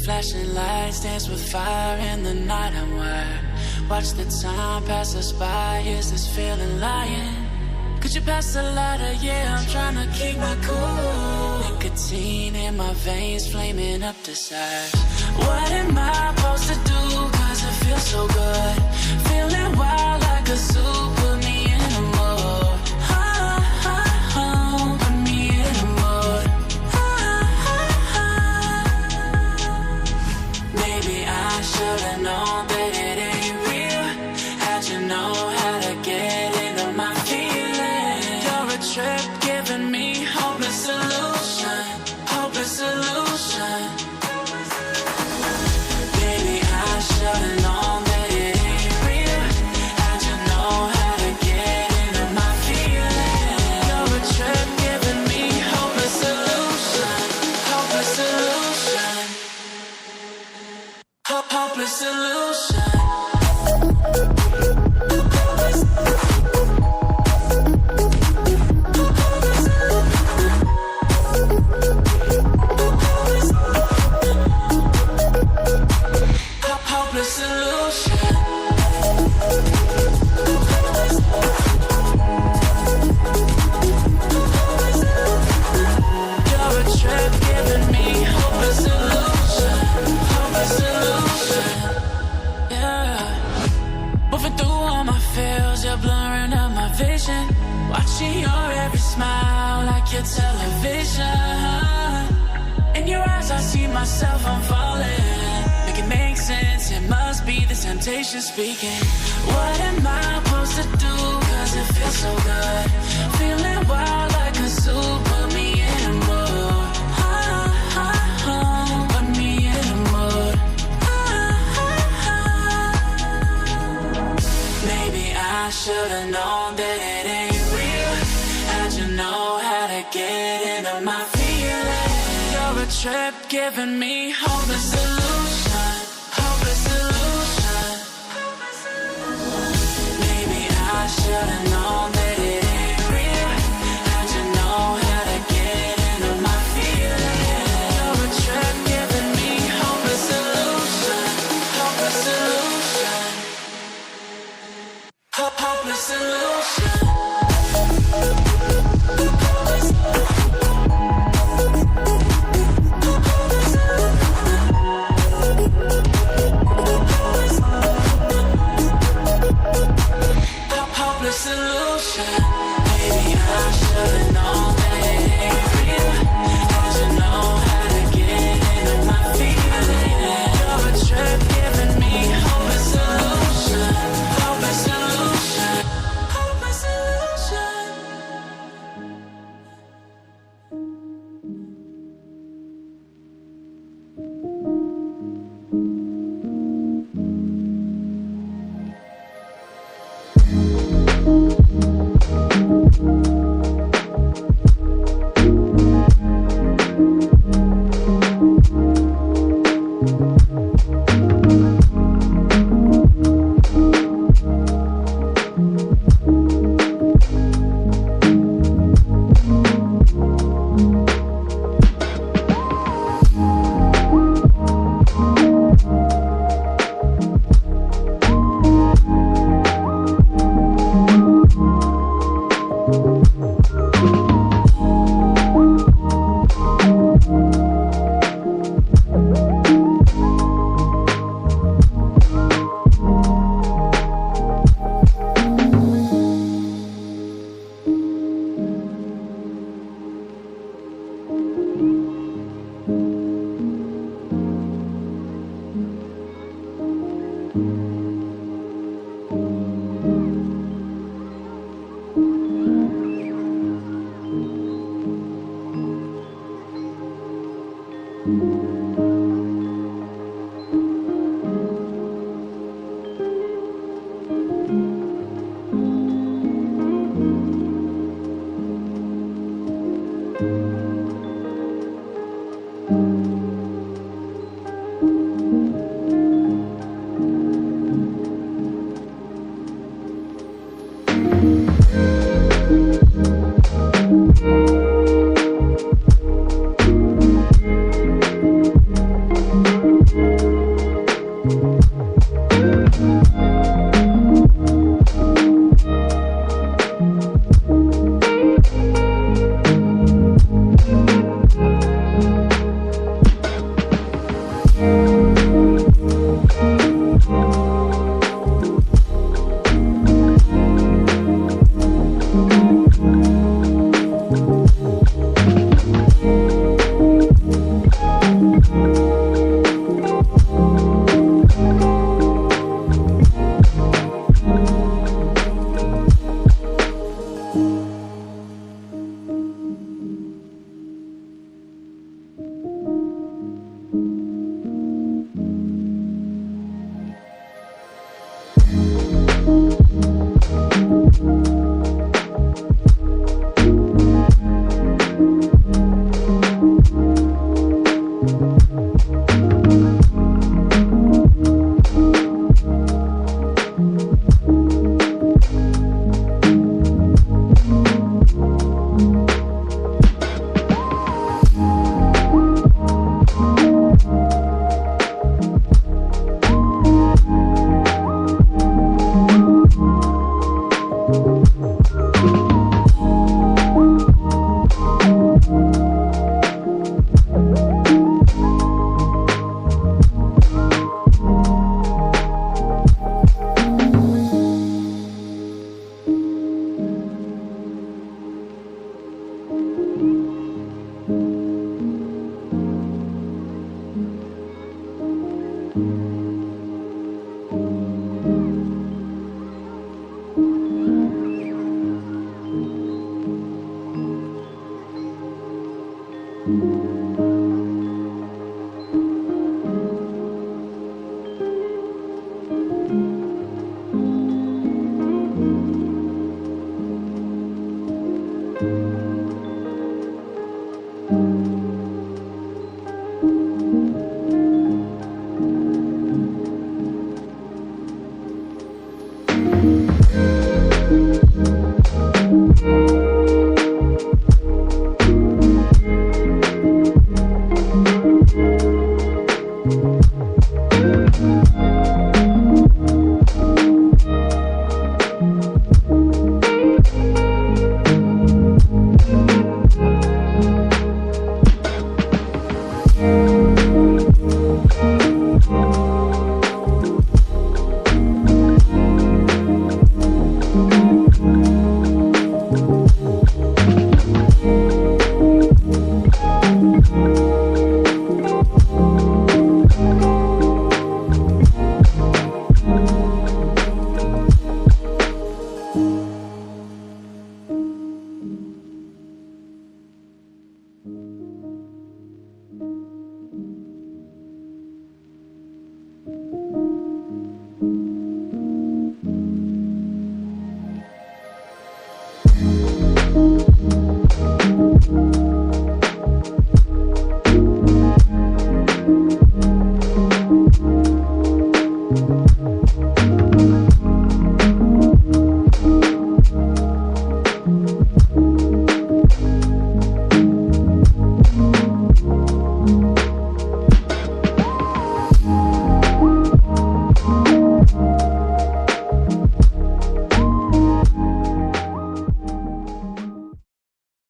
Flashing lights dance with fire in the night. I'm wired. Watch the time pass us by. Is this feeling lying? Could you pass the lighter? Yeah, I'm trying to keep my cool. Nicotine in my veins, flaming up the sides. What am I supposed to do? Cause it feels so good. Feeling wild like a zoo. Put me in a mood. Put me in a mood. Maybe I should've known that it ain't real. How'd you know how to get into my feelings? You're a trip giving me hopeless solution. Hopeless solution. Baby, I should've known that it ain't real. How'd you know how to get into my feelings? You're a trip giving me hopeless solution. Hopeless solution. Hopeless solution. Hopeless solution. You're a trip giving me hopeless solution. Hopeless solution. Yeah. Moving through all my feels, you're blurring out my vision. Watching your every smile like your television. In your eyes I see myself, I'm falling. Make it make sense, it must be the temptation speaking. What am I supposed to do? Cause it feels so good. Feeling wild like a zoo. Put me in a mood. Put me in a mood. Maybe I should've known that it ain't real. How'd you know how to get into my feelings? You're a trip giving me hopeless solution. Hopeless solution. Maybe I should've known that it ain't real. How'd you know how to get into my feelings? You're a trip giving me hopeless solution. Hopeless solution. Hopeless solution.